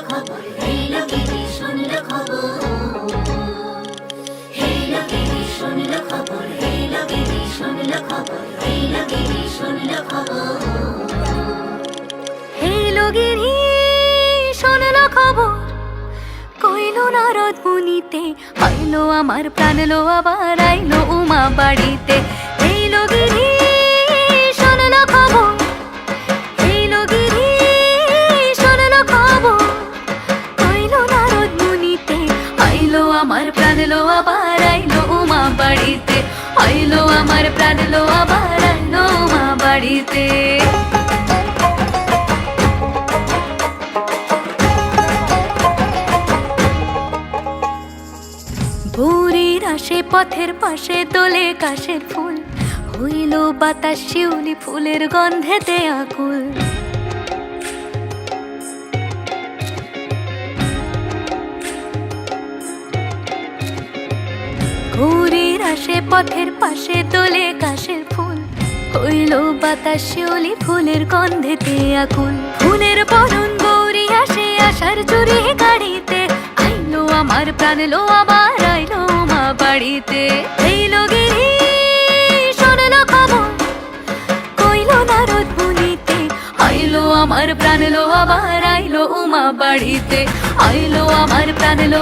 খবর, এলো গিরি শুনলো খবর, এলো গিরি শুনলো খবর, এলো গিরি শুনলো খবর, এলো গিরি শুনলো খবর। হেলো গিরি শোনলো খবর, কইলো নারদ মুনিতে, আইলো আমার প্রাণ লো আবার আইলো উমা বাড়িতে। হেলো গিরি শোনলো খবর, হেলো গিরি শোনলো খবর, কইলো নারদ মুনিতে, আইলো আমার প্রাণ লো আবার আইলো উমা বাড়িতে, আইলো আমার প্রাণ লো আবার আইলো উমা বাড়িতে। ভোরের আসে পথের পাশে তোলে কাশের ফুল, হইল বাতাস শিউলি ফুলের গন্ধেতে আকুল। ভোরের আসে পথের পাশে তোলে কাশের ফুল, হইল বাতাস শিউলি ফুলের গন্ধেতে আকুল। ফুলের বরণ গৌরী আসে আশার চুরি গাড়িতে, আইলো আমার প্রাণ লো আবার আইলো মা বাড়িতে। এইলো গিরি শোনলো খবর, কইলো নারদ মুনিতে, আইলো আমার প্রাণ লো আবার আইলো উমা বাড়িতে, আইলো আমার প্রাণ লো।